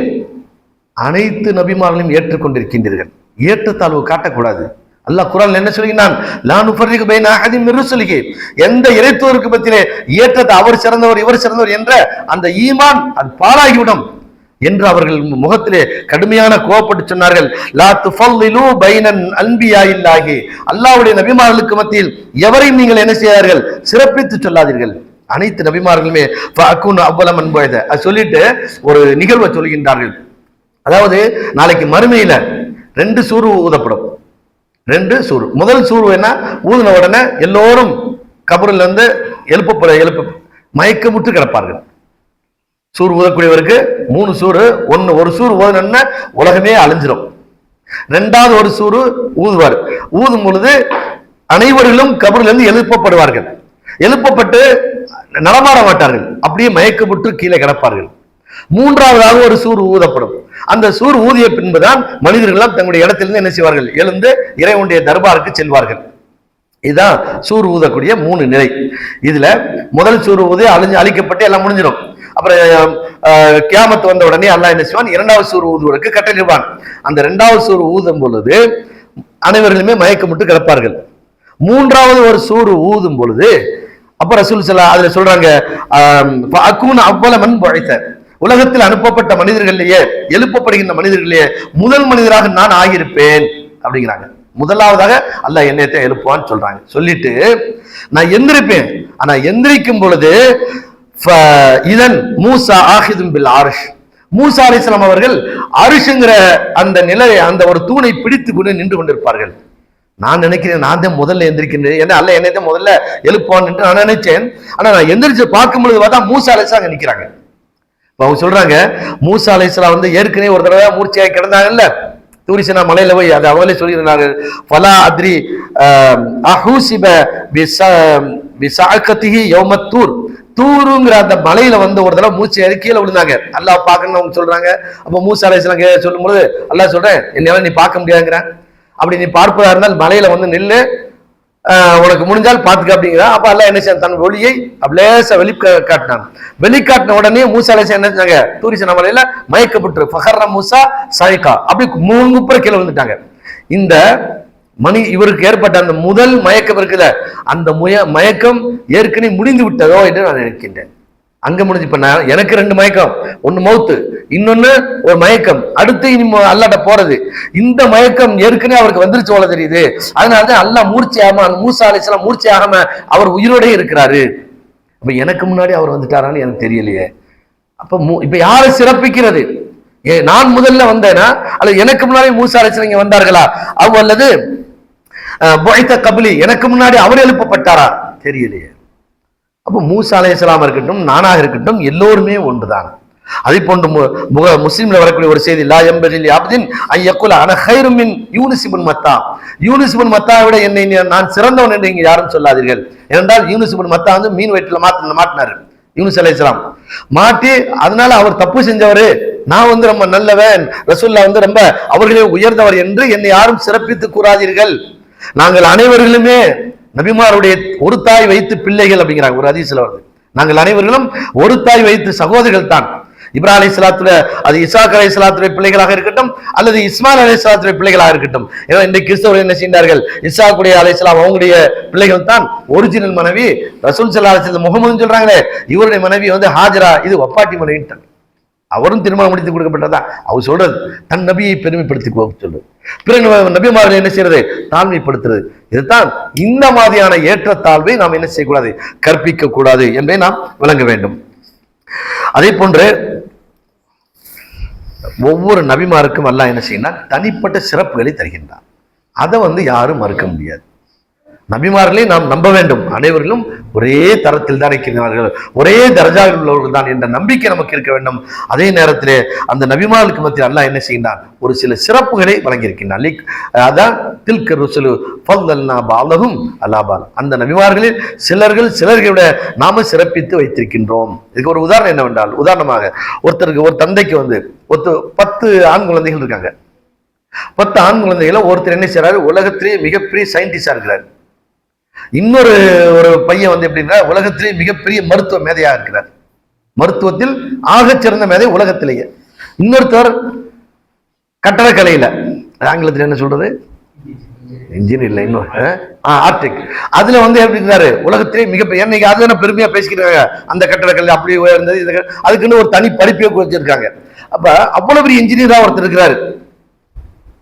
S1: அனைத்து நபிமார்களையும் ஏற்றுக்கொண்டிருக்கின்றீர்கள், ஏற்றத்தாழ்வு காட்டக்கூடாது. அல்லாஹ் குர்ஆன்ல என்ன சொல்கிறான், லா நுஃபர்ரிகு பைன அஹதின் மின் ருசுலிஹி, எந்த இறைத்தூதருக்கு பத்தியே ஏற்றத்தை அவர் சிறந்தவர் இவர் சிறந்தவர் என்ற அந்த ஈமான் அது பாழாகிவிடும் என்று அவர்கள் முகத்திலே கடுமையான கோபப்பட்டு சொன்னார்கள். லா துஃபல்லிலு பைனன் அன்பியாஇல்லாஹி, அல்லாஹ்வுடைய நபிமார்களுக்கு மத்தியில் எவரையும் நீங்கள் என்ன செய்யார்கள், சிறப்பித்து சொல்லாதீர்கள். அனைத்து நபிமார்களுமே ஃபஅகுனு அவ்வல மன் புஇத, அது சொல்லிட்டு ஒரு நிகழ்வை சொல்கின்றார்கள். அதாவது நாளைக்கு மறுமையில 2 சூறு ஊதப்படும். 2 சூறு. முதல் சூறு என்ன, ஊதின உடனே எல்லோரும் கபரில் இருந்து எழுப்ப மயக்கமுற்று கிடப்பார்கள். சூறு ஊதக்கூடியவருக்கு 3 சூறு, ஒரு சூறு ஊதின உலகமே அழிஞ்சிடும். 2வது ஒரு சூறு ஊதுவார். ஊதும் பொழுது அனைவர்களும் கபரிலிருந்து எழுப்பப்படுவார்கள். எழுப்பப்பட்டு நடமாட மாட்டார்கள், அப்படியே மயக்கமுற்று கீழே கிடப்பார்கள். 3வதாக ஒரு சூறு ஊதப்படும். அந்த சூறு ஊதிய பின்புதான் மனிதர்கள் தங்களுடைய இடத்திலிருந்து என்ன செய்வார்கள், எழுந்து இறைவனுடைய தர்பாருக்கு செல்வார்கள். இதுதான் சூறு ஊதக்கூடிய 3 நிலை. இதுல முதல் சூறு ஊதி அழிக்கப்பட்டு எல்லாம் முடிஞ்சிடும். அப்புறம் கியாமத்து வந்த உடனே அல்லாஹ் என்ன செய்வான், 2வது சூறு ஊதுவதற்கு கட்டளையிடுவான். அந்த 2வது சூறு ஊதும் பொழுது அனைவர்களுமே மயக்கமுட்டு கிடப்பார்கள். 3வது ஒரு சூறு ஊதும் பொழுது அப்ப ரசூல் ஸல்லல்லாஹு அதுல சொல்றாங்க, அவ்வள மன் புஇத, உலகத்தில் அனுப்பப்பட்ட மனிதர்களிலேயே எழுப்பப்படுகின்ற மனிதர்களிலேயே முதல் மனிதராக நான் ஆகியிருப்பேன் அப்படிங்கிறாங்க. முதலாவதாக அல்லாஹ் என்னையத்தை எழுப்புவான்னு சொல்றாங்க. சொல்லிட்டு நான் எந்திரிப்பேன், ஆனா எந்திரிக்கும் பொழுது இதன் மூசா ஆஹிதும் பில் அர்ஷ், மூசா அலைஹிஸ்ஸலாம் அவர்கள் அரிஷுங்கிற அந்த நிலையை, அந்த ஒரு தூணை பிடித்து கொண்டு நின்று கொண்டிருப்பார்கள். நான் நினைக்கிறேன், நான் தான் முதல்ல எந்திரிக்கின்றேன், ஏன்னா அல்ல என்னை தான் முதல்ல எழுப்புவான் என்று நான் நினைச்சேன். ஆனா நான் எந்திரிச்சு பார்க்கும் பொழுது பார்த்தா மூசா அலைஹிஸ்ஸலாம் அங்க நிக்கிறாங்க. அவங்க சொல்றாங்க, மூசா அலைஹிஸ்ஸலாம் ஏற்கனவே ஒரு தடவை மூர்ச்சையாகி கிடந்தாங்கல்ல தூரிசினா மலையில போய், அது அவங்களே சொல்லியிருந்தாங்க, ஃபலா அத்ரி அஹூசிப பிஸஅகதிஹி யௌமத் தூர், தூருங்கிற அந்த மலையில வந்து ஒரு தடவை மூச்சு ஏறி கீழே விழுந்தாங்க. அல்லாஹ் பார்க்கணும்னு அவங்க சொல்றாங்க. அப்ப மூசா அலைஹிஸ்ஸலாம் சொல்லும் பொழுது அல்லாஹ் சொல்றேன், என்னால நீ பார்க்க முடியாதுங்கிறேன். அப்படி நீ பார்ப்பதா இருந்தால் மலையில வந்து நில்லு, உனக்கு முடிஞ்சால் பாத்துக்க அப்படிங்கிற. அப்ப அல்லாஹ் என்ன செய்ய, தன் ஒளியை அப்படியே வெளிக்காட்டினான். வெளிக்காட்டின உடனே மூசா அலைஹிஸ்ஸலாம் என்ன செஞ்சாங்க, தூரிசன மலையில மயக்கப்பட்டு ஃபஹர்ர மூசா சாயிகா அப்படி முங்குப்புற கீழே வந்துட்டாங்க. இந்த இவருக்கு ஏற்பட்ட அந்த முதல் மயக்கம் இருக்குல்ல, அந்த மயக்கம் ஏற்கனவே முடிந்து விட்டதோ என்று நான் நினைக்கின்றேன். அங்க முடிஞ்சு. இப்ப எனக்கு 2 மயக்கம், ஒன்னு மௌத்து, இன்னொன்னு ஒரு மயக்கம், அடுத்து இனி அல்லாட்ட போறது. இந்த மயக்கம் ஏற்கனவே அவருக்கு வந்துருச்சு போல தெரியுது. அதனாலதான் அல்லாஹ் மூர்ச்சையாம, மூசா அலைஹிஸ்ஸலாம் மூர்ச்சையாகாம அவர் உயிரோட இருக்கிறாரு. அப்ப எனக்கு முன்னாடி அவர் வந்துட்டாரான்னு எனக்கு தெரியலையே. அப்ப இப்ப யாரை சிறப்பிக்கிறது? நான் முதல்ல வந்தேனா அல்லது எனக்கு முன்னாடி மூசா அலைஹிஸ்ஸலாம் இங்க வந்தார்களா, அல்லது கபிலி எனக்கு முன்னாடி அவர் எழுப்பப்பட்டாரா தெரியலையே. அப்ப மூசா அலைஹிஸ்ஸலாம் இருக்கட்டும், நானாக இருக்கட்டும், எல்லோருமே ஒன்றுதான். அதே போன்று முஸ்லிம்ல வரக்கூடிய ஒரு செய்தி, லா யம்பகில் அப்தின் ஐ யகுல அன கைரும் மின் யூனுஸ் இப்னு மத்தா, யூனுஸ் இப்னு மத்தாவை விட என்னை நான் சிறந்தவன் என்று இங்க யாரும் சொல்லாதீர்கள். ஏனென்றால் யூனுஸ் இப்னு மத்தா வந்து மீன் வயிற்றுல மாட்டினாரு யூனுஸ் அலைஹிஸ்ஸலாம் மாட்டி. அதனால அவர் தப்பு செஞ்சவரு, நான் வந்து ரொம்ப நல்லவன், ரசூலுல்லாஹ் வந்து ரொம்ப அவர்களே உயர்ந்தவர் என்று என்னை யாரும் சிறப்பித்து கூறாதீர்கள். நாங்கள் அனைவர்களுமே நபிமாருடைய ஒரு தாய் வைத்து பிள்ளைகள் அப்படிங்கிறாங்க ஒரு ஹதீஸ்ல வருது. நாங்கள் அனைவர்களும் ஒரு தாய் வைத்து சகோதரர்கள் தான். இப்ராஹிம் அலைஹிஸ்ஸலாத்துல அது இசாக் அலைஹிஸ்ஸலாத்துடைய பிள்ளைகளாக இருக்கட்டும் அல்லது இஸ்மாயில் அலைஹிஸ்ஸலாத்துடைய பிள்ளைகளாக இருக்கட்டும். ஏன்னா இந்த கிறிஸ்தவர்கள் என்ன செய்தார்கள், இசாக்குடைய அலைஹிஸ்ஸலாம் அவங்களுடைய பிள்ளைகள் தான். ஒரிஜினல் மனைவி ரசூல் ஸல்லல்லாஹு அலைஹி வஸல்லம் முகமதுன்னு சொல்றாங்களே, இவருடைய மனைவி வந்து ஹாஜரா, இது வப்பாட்டி மனைவிட்டாங்க. அவரும் திருமணம் முடித்து கொடுக்கப்பட்டதா அவர் சொல்றது, தன் நபியை பெருமைப்படுத்தி சொல்றது, பிறகு நபிமார்கள் என்ன செய்யறது, தாழ்மைப்படுத்துறது. இதுதான் இந்த மாதிரியான ஏற்றத்தாழ்வை நாம் என்ன செய்யக்கூடாது, கற்பிக்க கூடாது என்பதை நாம் விளங்க வேண்டும். அதே போன்று ஒவ்வொரு நபிமாருக்கும் அல்லாஹ் என்ன செய்யணும், தனிப்பட்ட சிறப்புகளை தருகின்றார். அதை வந்து யாரும் மறுக்க முடியாது. நபிமார்களை நாம் நம்ப வேண்டும். அனைவர்களும் ஒரே தரத்தில் தான் இருக்கிறார்கள், ஒரே தரஜாவில் உள்ளவர்கள் தான் என்ற நம்பிக்கை நமக்கு இருக்க வேண்டும். அதே நேரத்திலே அந்த நபிமார்களுக்கு மத்தியில் அல்லாஹ் என்ன செய்கின்றான், ஒரு சில சிறப்புகளை வழங்கியிருக்கின்றான். அதான் தில்க ருசுலு ஃபல்லல்னா பாலஹும் அலா பால், அந்த நபிமார்களில் சிலர்களை நாம சிறப்பித்து வைத்திருக்கின்றோம். இதுக்கு ஒரு உதாரணம் என்னவென்றால், உதாரணமாக ஒருத்தருக்கு, ஒரு தந்தைக்கு வந்து 10 ஆண் குழந்தைகள் இருக்காங்க. 10 ஆண் குழந்தைகளை ஒருத்தர் என்ன செய்யறாரு, உலகத்திலேயே மிகப்பெரிய சயின்டிஸ்டா இருக்கிறார். இன்னொரு பையன் வந்து எப்படின்னா உலகத்திலேயே மிகப்பெரிய மருத்துவ மேதையா இருக்கிறார், மருத்துவத்தில் ஆகச் சிறந்த மேதை உலகத்திலேயே. இன்னொருத்தர் கட்டடக்கலையில, ஆங்கிலத்தில் என்ன சொல்றது, இன்ஜினியர், இன்னொரு ஆர்டிக், அதுல வந்து எப்படி இருக்கிறாரு, உலகத்திலேயே மிகப்பெரிய, என்னைக்கு அதுதானே பெருமையா பேசிக்கிறாங்க, அந்த கட்டடக்கலை அப்படி உயர்ந்தது, அதுக்குன்னு ஒரு தனி படிப்பே வச்சிருக்காங்க. அப்ப அவ்வளவு பெரிய இன்ஜினியரா ஒருத்தர் இருக்கிறாரு.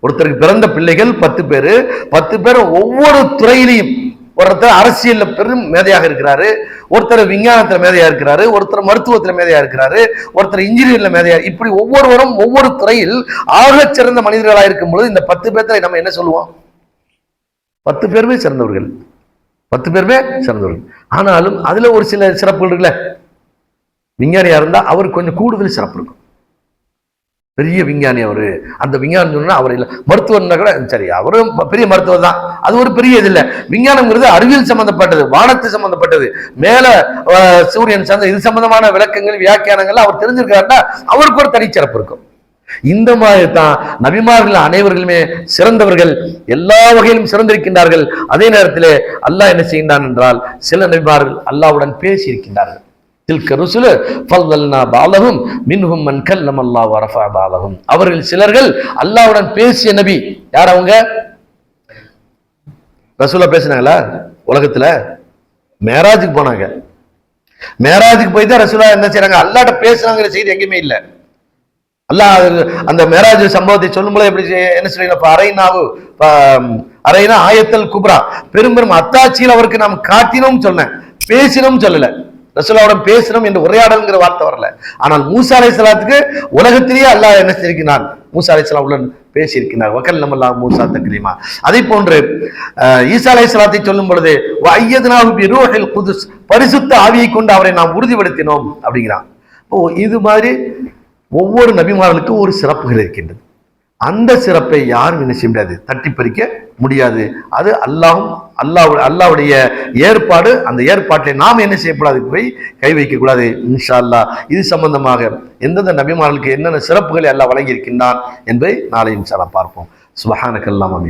S1: ஒருத்தருக்கு பிறந்த பிள்ளைகள் 10 பேரு, 10 பேர் ஒவ்வொரு துறையிலையும், ஒருத்தர் அரசியல்ல பெரும் மேதையாக இருக்கிறாரு, ஒருத்தர் விஞ்ஞானத்துல மேதையா இருக்கிறாரு, ஒருத்தர் மருத்துவத்துல மேதையா இருக்கிறாரு, ஒருத்தர் இன்ஜினியர்ல மேதையா, இப்படி ஒவ்வொருவரும் ஒவ்வொரு துறையில் ஆகச் சிறந்த மனிதர்களா இருக்கும் பொழுது இந்த 10 பேர்த்துல நம்ம என்ன சொல்லுவோம், 10 பேருமே சிறந்தவர்கள், 10 பேருமே சிறந்தவர்கள். ஆனாலும் அதுல ஒரு சில சிறப்புகள் இருக்குல்ல, விஞ்ஞானியா இருந்தா அவருக்கு கொஞ்சம் கூடுதல் சிறப்பு இருக்கும். பெரிய விஞ்ஞானி அவரு, அந்த விஞ்ஞானம் சொன்னா அவர் இல்லை, மருத்துவர்னா கூட சரி, அவரும் பெரிய மருத்துவர் தான், அது ஒரு பெரிய இது இல்லை. விஞ்ஞானம்ங்கிறது அறிவியல் சம்பந்தப்பட்டது, வானத்து சம்பந்தப்பட்டது, மேல சூரியன் சார்ந்த இது சம்பந்தமான விளக்கங்கள் வியாக்கியானங்கள் அவர் தெரிஞ்சிருக்காருன்னா அவருக்கு ஒரு தனிச்சிறப்பு இருக்கும். இந்த மாதிரி தான் நபிமார்கள் அனைவர்களுமே சிறந்தவர்கள், எல்லா வகையிலும் சிறந்திருக்கின்றார்கள். அதே நேரத்தில் அல்லாஹ் என்ன செய்கின்றான் என்றால், சில நபிமார்கள் அல்லாஹ்வுடன் பேசி இருக்கின்றார்கள். தில்க ருசுலு ஃபல்லல்னா பாலஹும் மின்ஹும் மன் கல்லம அல்லாஹ் வ ரஃபஅ பாலஹும், அவர்கள் சிலர்கள் அல்லாஹ்வுடன் பேசிய நபி. யார் அவங்க? ரசூலா பேசினாங்களா? உலகத்துல மேராஜுக்கு போனாங்க. மேராஜுக்கு போய் தான் ரசூலா என்ன செய்றாங்க, அல்லாஹ்ட்ட பேசுறாங்கிற செய்தி எங்கேயுமே இல்லை. அல்லாஹ் அந்த மேராஜ் சம்பவத்தை சொல்லும்போது எப்படி என்ன சொல்றீங்க, அரைனா ஆயத்தல் குப்ரா, பெரும் பெரும் அத்தாட்சியில் அவருக்கு நாம் காட்டினோம் சொன்னேன், பேசினோம் சொல்லல. ரசூலுல்லாஹ்வுடன் பேசணும் என்று உரையாடல்ங்கிற வார்த்தை வரல. ஆனால் மூசா அலைஹிஸ்ஸலாத்துக்கு உலகத்திலேயே அல்லாஹ் என்ன செய்கிறான், மூசா அலைஹிஸ்ஸலாம் உடன் பேசியிருக்கிறார். வக்கல்லம அல்லாஹ் மூசா தக்லீமா. அதே போன்று ஈசா அலைஹிஸ்ஸலாத்தை சொல்லும் பொழுது வஅய்யத்னாஹு பிரூஹில் குதுஸ், பரிசுத்த ஆவியை கொண்டு அவரை நாம் உறுதிப்படுத்தினோம் அப்படிங்கிறான். இது மாதிரி ஒவ்வொரு நபிமார்களுக்கும் ஒரு சிறப்புகள் இருக்கின்றது. அந்த சிறப்பை யாரும் என்ன செய்ய முடியாது, தட்டி பறிக்க முடியாது. அது அல்லாஹும் அல்லாவுடைய ஏற்பாடு. அந்த ஏற்பாட்டை நாம் என்ன செய்யக்கூடாது, போய் கை வைக்கக்கூடாது. இன்ஷா அல்லாஹ் இது சம்பந்தமாக எந்தெந்த நபிமார்களுக்கு என்னென்ன சிறப்புகளை அல்லாஹ் வழங்கியிருக்கின்றான் என்பதை நாளை இன்ஷா அல்லாஹ் பார்ப்போம். சுப்ஹானக அல்லாஹும்ம